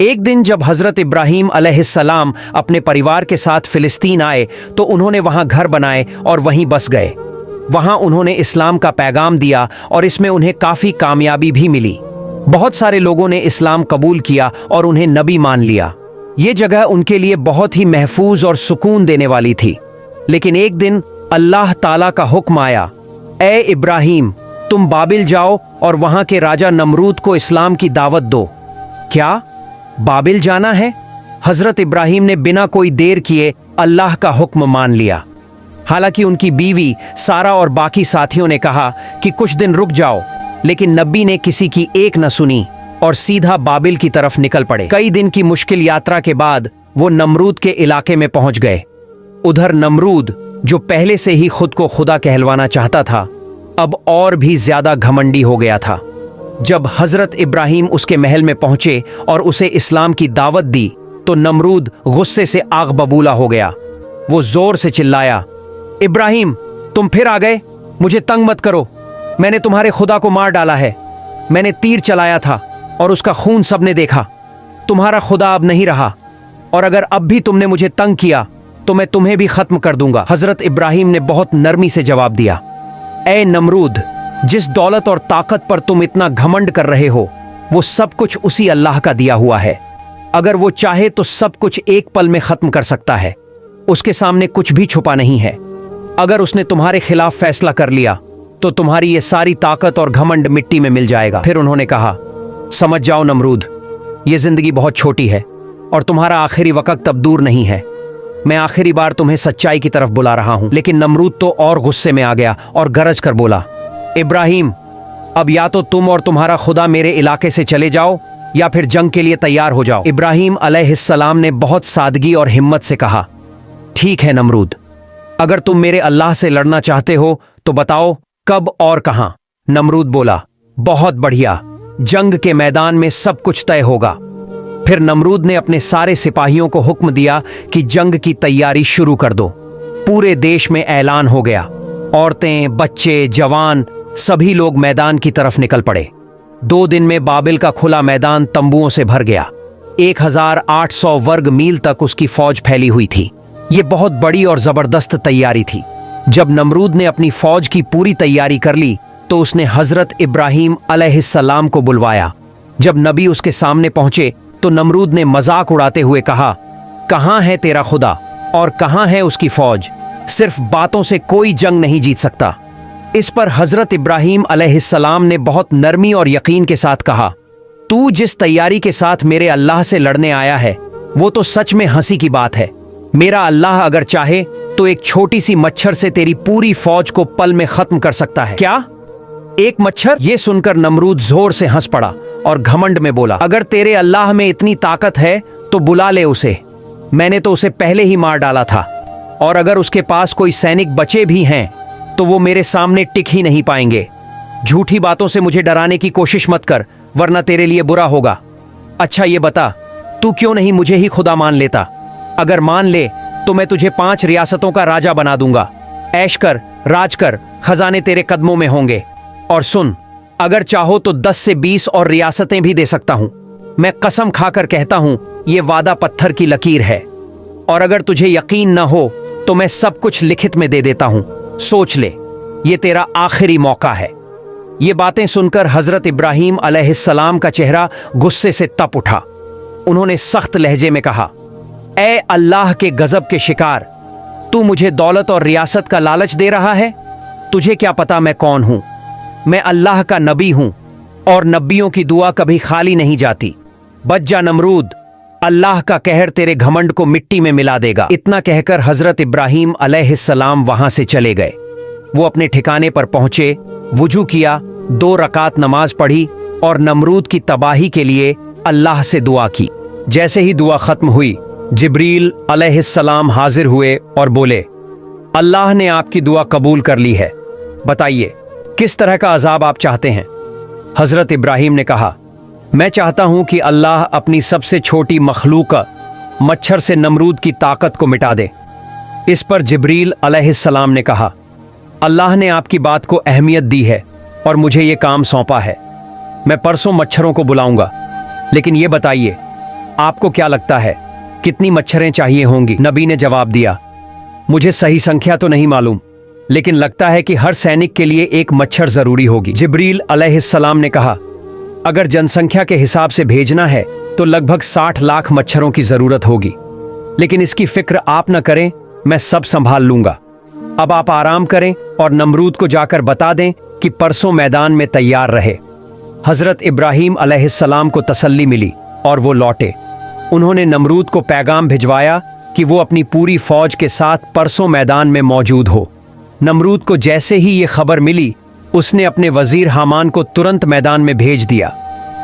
एक दिन जब हजरत इब्राहीम अलैहिस्सलाम अपने परिवार के साथ फिलिस्तीन आए तो उन्होंने वहां घर बनाए और वहीं बस गए। वहां उन्होंने इस्लाम का पैगाम दिया और इसमें उन्हें काफी कामयाबी भी मिली। बहुत सारे लोगों ने इस्लाम कबूल किया और उन्हें नबी मान लिया। ये जगह उनके लिए बहुत ही महफूज और सुकून देने वाली थी। लेकिन एक दिन अल्लाह ताला का हुक्म आया, ए इब्राहीम, तुम बाबिल जाओ और वहां के राजा नमरूद को इस्लाम की दावत दो। क्या बाबिल जाना है? हजरत इब्राहीम ने बिना कोई देर किए अल्लाह का हुक्म मान लिया। हालांकि उनकी बीवी सारा और बाकी साथियों ने कहा कि कुछ दिन रुक जाओ, लेकिन नबी ने किसी की एक न सुनी और सीधा बाबिल की तरफ निकल पड़े। कई दिन की मुश्किल यात्रा के बाद वो नमरूद के इलाके में पहुंच गए। उधर नमरूद, जो पहले से ही खुद को खुदा कहलवाना चाहता था, अब और भी ज्यादा घमंडी हो गया था। जब हजरत इब्राहीम उसके महल में पहुंचे और उसे इस्लाम की दावत दी तो नमरूद गुस्से से आग बबूला हो गया। वो जोर से चिल्लाया, इब्राहीम, तुम फिर आ गए? मुझे तंग मत करो। मैंने तुम्हारे खुदा को मार डाला है। मैंने तीर चलाया था और उसका खून सबने देखा। तुम्हारा खुदा अब नहीं रहा, और अगर अब भी तुमने मुझे तंग किया तो मैं तुम्हें भी खत्म कर दूंगा। हजरत इब्राहीम ने बहुत नरमी से जवाब दिया, ए नमरूद, जिस दौलत और ताकत पर तुम इतना घमंड कर रहे हो, वो सब कुछ उसी अल्लाह का दिया हुआ है। अगर वो चाहे तो सब कुछ एक पल में खत्म कर सकता है। उसके सामने कुछ भी छुपा नहीं है। अगर उसने तुम्हारे खिलाफ फैसला कर लिया तो तुम्हारी ये सारी ताकत और घमंड मिट्टी में मिल जाएगा। फिर उन्होंने कहा, समझ जाओ नमरूद, ये जिंदगी बहुत छोटी है और तुम्हारा आखिरी वक्त अब दूर नहीं है। मैं आखिरी बार तुम्हें सच्चाई की तरफ बुला रहा हूं। लेकिन नमरूद तो और गुस्से में आ गया और गरज कर बोला, इब्राहीम, अब या तो तुम और तुम्हारा खुदा मेरे इलाके से चले जाओ या फिर जंग के लिए तैयार हो जाओ। इब्राहीम अलैहिस्सलाम ने बहुत सादगी और हिम्मत से कहा, ठीक है नमरूद, अगर तुम मेरे अल्लाह से लड़ना चाहते हो तो बताओ कब और कहां। नमरूद बोला, बहुत बढ़िया, जंग के मैदान में सब कुछ तय होगा। फिर नमरूद ने अपने सारे सिपाहियों को हुक्म दिया कि जंग की तैयारी शुरू कर दो। पूरे देश में ऐलान हो गया। औरतें, बच्चे, जवान, सभी लोग मैदान की तरफ निकल पड़े। 2 दिन में बाबिल का खुला मैदान तंबुओं से भर गया। 1800 वर्ग मील तक उसकी फौज फैली हुई थी। ये बहुत बड़ी और जबरदस्त तैयारी थी। जब नमरूद ने अपनी फौज की पूरी तैयारी कर ली तो उसने हजरत इब्राहीम अलैहिस्सलाम को बुलवाया। जब नबी उसके सामने पहुंचे तो नमरूद ने मजाक उड़ाते हुए कहा, कहां है तेरा खुदा और कहां है उसकी फौज? सिर्फ बातों से कोई जंग नहीं जीत सकता। इस पर हजरत इब्राहीम अलैहिस्सलाम ने बहुत नरमी और यकीन के साथ कहा, तू जिस तैयारी के साथ मेरे अल्लाह से लड़ने आया है वो तो सच में हंसी की बात है। मेरा अल्लाह अगर चाहे तो एक छोटी सी मच्छर से तेरी पूरी फौज को पल में खत्म कर सकता है। क्या? एक मच्छर? ये सुनकर नमरूद जोर से हंस पड़ा और घमंड में बोला, अगर तेरे अल्लाह में इतनी ताकत है तो बुला ले उसे। मैंने तो उसे पहले ही मार डाला था, और अगर उसके पास कोई सैनिक बचे भी हैं तो वो मेरे सामने टिक ही नहीं पाएंगे। झूठी बातों से मुझे डराने की कोशिश मत कर, वरना तेरे लिए बुरा होगा। अच्छा ये बता, तू क्यों नहीं मुझे ही खुदा मान लेता? अगर मान ले तो मैं तुझे 5 रियासतों का राजा बना दूंगा। ऐश कर, राज कर, खजाने तेरे कदमों में होंगे। और सुन, अगर चाहो तो 10 से 20 और रियासतें भी दे सकता हूं। मैं कसम खाकर कहता हूं, ये वादा पत्थर की लकीर है। और अगर तुझे यकीन न हो तो मैं सब कुछ लिखित में दे देता हूं। सोच ले, ये तेरा आखिरी मौका है। ये बातें सुनकर हजरत इब्राहीम अलैहिस्सलाम का चेहरा गुस्से से तप उठा। उन्होंने सख्त लहजे में कहा, ए अल्लाह के गजब के शिकार, तू मुझे दौलत और रियासत का लालच दे रहा है? तुझे क्या पता मैं कौन हूं? मैं अल्लाह का नबी हूं और नबियों की दुआ कभी खाली नहीं जाती। बच जा नमरूद, अल्लाह का कहर तेरे घमंड को मिट्टी में मिला देगा। इतना कहकर हजरत इब्राहीम अलैहिस्सलाम वहां से चले गए। वो अपने ठिकाने पर पहुंचे, वुजू किया, 2 रकात नमाज पढ़ी और नमरूद की तबाही के लिए अल्लाह से दुआ की। जैसे ही दुआ खत्म हुई, जिब्रील अलैहिस्सलाम हाजिर हुए और बोले, अल्लाह ने आपकी दुआ कबूल कर ली है। बताइए किस तरह का अजाब आप चाहते हैं? हजरत इब्राहीम ने कहा, मैं चाहता हूं कि अल्लाह अपनी सबसे छोटी मखलूक मच्छर से नमरूद की ताकत को मिटा दे। इस पर जिब्रील अलैहिस्सलाम ने कहा, अल्लाह ने आपकी बात को अहमियत दी है और मुझे ये काम सौंपा है। मैं परसों मच्छरों को बुलाऊंगा। लेकिन ये बताइए, आपको क्या लगता है कितनी मच्छरें चाहिए होंगी? नबी ने जवाब दिया, मुझे सही संख्या तो नहीं मालूम, लेकिन लगता है कि हर सैनिक के लिए एक मच्छर जरूरी होगी। जिब्रील अलैहिस्सलाम ने कहा, अगर जनसंख्या के हिसाब से भेजना है तो लगभग 60 लाख मच्छरों की जरूरत होगी, लेकिन इसकी फिक्र आप न करें, मैं सब संभाल लूंगा। अब आप आराम करें और नमरूद को जाकर बता दें कि परसों मैदान में तैयार रहे। हजरत इब्राहीम अलैहिस्सलाम को तसल्ली मिली और वो लौटे। उन्होंने नमरूद को पैगाम भिजवाया कि वो अपनी पूरी फौज के साथ परसों मैदान में मौजूद हो। नमरूद को जैसे ही ये खबर मिली, उसने अपने वजीर हामान को तुरंत मैदान में भेज दिया।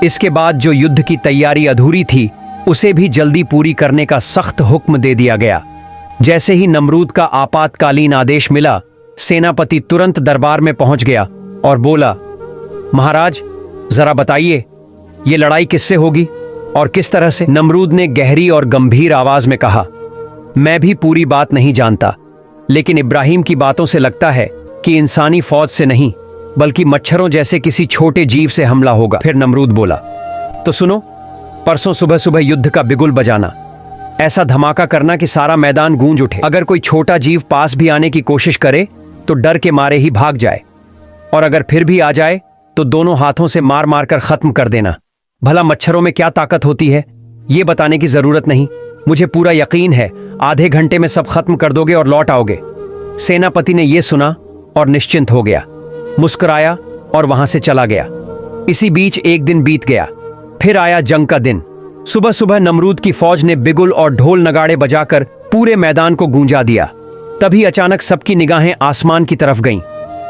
इसके बाद जो युद्ध की तैयारी अधूरी थी, उसे भी जल्दी पूरी करने का सख्त हुक्म दे दिया गया। जैसे ही नमरूद का आपातकालीन आदेश मिला, सेनापति तुरंत दरबार में पहुंच गया और बोला, महाराज जरा बताइए ये लड़ाई किससे होगी और किस तरह से? नमरूद ने गहरी और गंभीर आवाज में कहा, मैं भी पूरी बात नहीं जानता, लेकिन इब्राहिम की बातों से लगता है कि इंसानी फौज से नहीं बल्कि मच्छरों जैसे किसी छोटे जीव से हमला होगा। फिर नमरूद बोला, तो सुनो, परसों सुबह सुबह युद्ध का बिगुल बजाना, ऐसा धमाका करना कि सारा मैदान गूंज उठे। अगर कोई छोटा जीव पास भी आने की कोशिश करे तो डर के मारे ही भाग जाए, और अगर फिर भी आ जाए तो दोनों हाथों से मार मार कर खत्म कर देना। भला मच्छरों में क्या ताकत होती है ये बताने की जरूरत नहीं, मुझे पूरा यकीन है आधे घंटे में सब खत्म कर दोगे और लौट आओगे। सेनापति ने यह सुना और निश्चिंत हो गया, मुस्कुराया और वहां से चला गया। इसी बीच एक दिन बीत गया, फिर आया जंग का दिन। सुबह सुबह नमरूद की फौज ने बिगुल और ढोल नगाड़े बजाकर पूरे मैदान को गूंजा दिया। तभी अचानक सबकी निगाहें आसमान की तरफ गईं।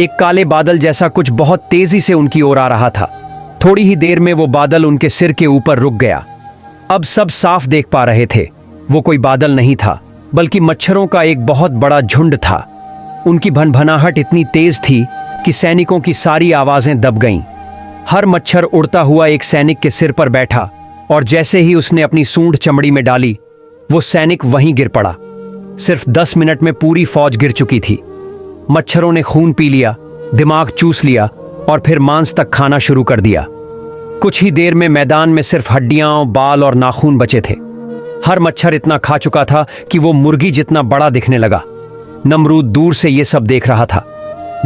एक काले बादल जैसा कुछ बहुत तेजी से उनकी ओर आ रहा था। थोड़ी ही देर में वो बादल उनके सिर के ऊपर रुक गया। अब सब साफ देख पा रहे थे, वो कोई बादल नहीं था बल्कि मच्छरों का एक बहुत बड़ा झुंड था। उनकी भनभनाहट इतनी तेज थी कि सैनिकों की सारी आवाजें दब गईं। हर मच्छर उड़ता हुआ एक सैनिक के सिर पर बैठा और जैसे ही उसने अपनी सूंड चमड़ी में डाली, वो सैनिक वहीं गिर पड़ा। सिर्फ 10 मिनट में पूरी फौज गिर चुकी थी। मच्छरों ने खून पी लिया, दिमाग चूस लिया और फिर मांस तक खाना शुरू कर दिया। कुछ ही देर में मैदान में सिर्फ हड्डियां, बाल और नाखून बचे थे। हर मच्छर इतना खा चुका था कि वो मुर्गी जितना बड़ा दिखने लगा। नमरूद दूर से ये सब देख रहा था।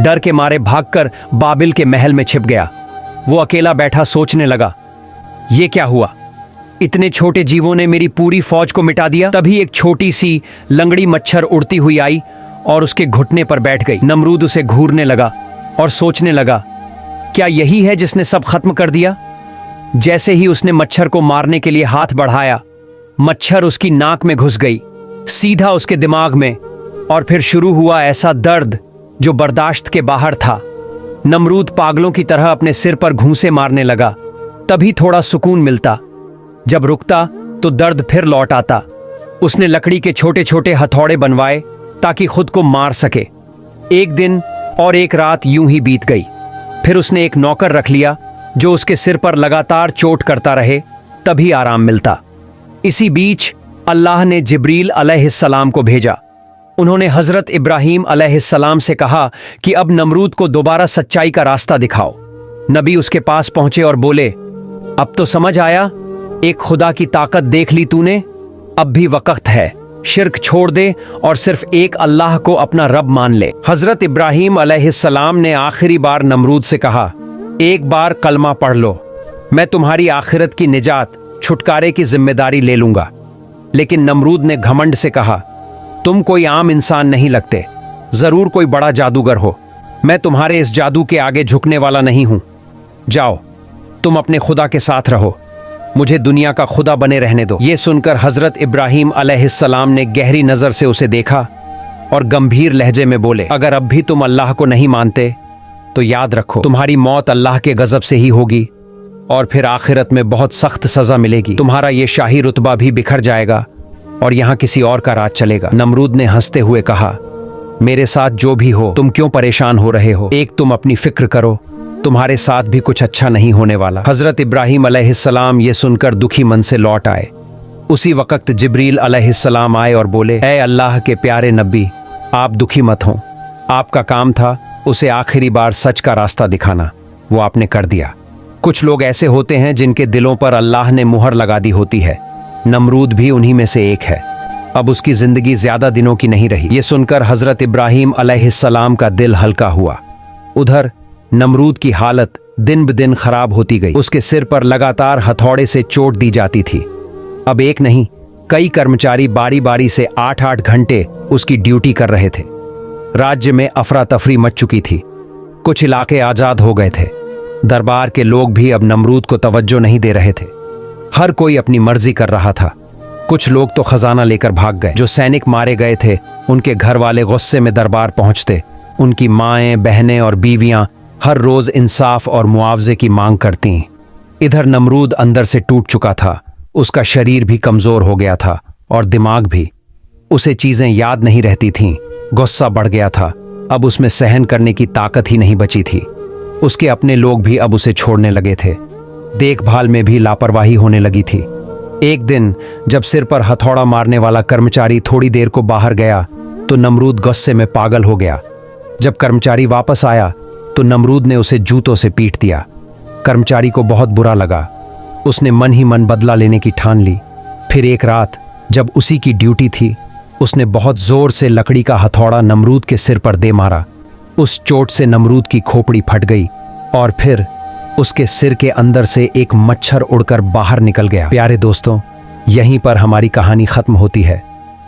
डर के मारे भागकर बाबिल के महल में छिप गया। वो अकेला बैठा सोचने लगा, ये क्या हुआ? इतने छोटे जीवों ने मेरी पूरी फौज को मिटा दिया। तभी एक छोटी सी लंगड़ी मच्छर उड़ती हुई आई और उसके घुटने पर बैठ गई। नमरूद उसे घूरने लगा और सोचने लगा, क्या यही है जिसने सब खत्म कर दिया? जैसे ही उसने मच्छर को मारने के लिए हाथ बढ़ाया, मच्छर उसकी नाक में घुस गई, सीधा उसके दिमाग में, और फिर शुरू हुआ ऐसा दर्द जो बर्दाश्त के बाहर था। नमरूद पागलों की तरह अपने सिर पर घूंसे मारने लगा। तभी थोड़ा सुकून मिलता, जब रुकता तो दर्द फिर लौट आता। उसने लकड़ी के छोटे छोटे हथौड़े बनवाए ताकि खुद को मार सके। एक दिन और एक रात यूं ही बीत गई। फिर उसने एक नौकर रख लिया जो उसके सिर पर लगातार चोट करता रहे, तभी आराम मिलता। इसी बीच अल्लाह ने जिब्रील अलैहिस्सलाम को भेजा। उन्होंने हजरत इब्राहीम अलैहिस्सलाम से कहा कि अब नमरूद को दोबारा सच्चाई का रास्ता दिखाओ। नबी उसके पास पहुंचे और बोले, अब तो समझ आया, एक खुदा की ताकत देख ली तूने, अब भी वक्त है, शिर्क छोड़ दे और सिर्फ एक अल्लाह को अपना रब मान ले। हजरत इब्राहीम अलैहिस्सलाम ने आखिरी बार नमरूद से कहा, एक बार कलमा पढ़ लो, मैं तुम्हारी आखिरत की निजात, छुटकारे की जिम्मेदारी ले लूंगा। लेकिन नमरूद ने घमंड से कहा, तुम कोई आम इंसान नहीं लगते, जरूर कोई बड़ा जादूगर हो। मैं तुम्हारे इस जादू के आगे झुकने वाला नहीं हूं। जाओ, तुम अपने खुदा के साथ रहो, मुझे दुनिया का खुदा बने रहने दो। ये सुनकर हजरत इब्राहीम अलैहिस्सलाम ने गहरी नजर से उसे देखा और गंभीर लहजे में बोले, अगर अब भी तुम अल्लाह को नहीं मानते तो याद रखो, तुम्हारी मौत अल्लाह के गजब से ही होगी और फिर आखिरत में बहुत सख्त सजा मिलेगी। तुम्हारा ये शाही रुतबा भी बिखर जाएगा और यहाँ किसी और का राज चलेगा। नमरूद ने हंसते हुए कहा, मेरे साथ जो भी हो, तुम क्यों परेशान हो रहे हो? एक तुम अपनी फिक्र करो, तुम्हारे साथ भी कुछ अच्छा नहीं होने वाला। हजरत इब्राहीम अलैहिस्सलाम ये सुनकर दुखी मन से लौट आए। उसी वक्त जिब्रील अलैहिस्सलाम आए और बोले, ऐ अल्लाह के प्यारे नबी, आप दुखी मत हों, आपका काम था उसे आखिरी बार सच का रास्ता दिखाना, वो आपने कर दिया। कुछ लोग ऐसे होते हैं जिनके दिलों पर अल्लाह ने मुहर लगा दी होती है, नमरूद भी उन्हीं में से एक है। अब उसकी जिंदगी ज्यादा दिनों की नहीं रही। ये सुनकर हजरत इब्राहिम अलैहिस्सलाम का दिल हल्का हुआ। उधर नमरूद की हालत दिन ब दिन खराब होती गई। उसके सिर पर लगातार हथौड़े से चोट दी जाती थी। अब एक नहीं, कई कर्मचारी बारी बारी से 8-8 घंटे उसकी ड्यूटी कर रहे थे। राज्य में अफरा तफरी मच चुकी थी। कुछ इलाके आजाद हो गए थे। दरबार के लोग भी अब नमरूद को तवज्जो नहीं दे रहे थे। हर कोई अपनी मर्जी कर रहा था। कुछ लोग तो खजाना लेकर भाग गए। जो सैनिक मारे गए थे उनके घर वाले गुस्से में दरबार पहुंचते। उनकी माएं, बहनें और बीवियां हर रोज इंसाफ और मुआवजे की मांग करती। इधर नमरूद अंदर से टूट चुका था। उसका शरीर भी कमजोर हो गया था और दिमाग भी। उसे चीजें याद नहीं रहती थीं। गुस्सा बढ़ गया था। अब उसमें सहन करने की ताकत ही नहीं बची थी। उसके अपने लोग भी अब उसे छोड़ने लगे थे। देखभाल में भी लापरवाही होने लगी थी। एक दिन जब सिर पर हथौड़ा मारने वाला कर्मचारी थोड़ी देर को बाहर गया तो नमरूद गुस्से में पागल हो गया। जब कर्मचारी वापस आया तो नमरूद ने उसे जूतों से पीट दिया। कर्मचारी को बहुत बुरा लगा। उसने मन ही मन बदला लेने की ठान ली। फिर एक रात जब उसी की ड्यूटी थी, उसने बहुत जोर से लकड़ी का हथौड़ा नमरूद के सिर पर दे मारा। उस चोट से नमरूद की खोपड़ी फट गई और फिर उसके सिर के अंदर से एक मच्छर उड़कर बाहर निकल गया। प्यारे दोस्तों, यहीं पर हमारी कहानी खत्म होती है।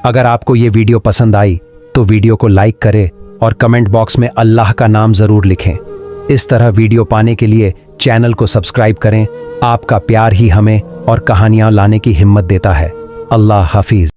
अगर आपको ये वीडियो पसंद आई तो वीडियो को लाइक करें और कमेंट बॉक्स में अल्लाह का नाम जरूर लिखें। इस तरह वीडियो पाने के लिए चैनल को सब्सक्राइब करें। आपका प्यार ही हमें और कहानियां लाने की हिम्मत देता है। अल्लाह हाफिज।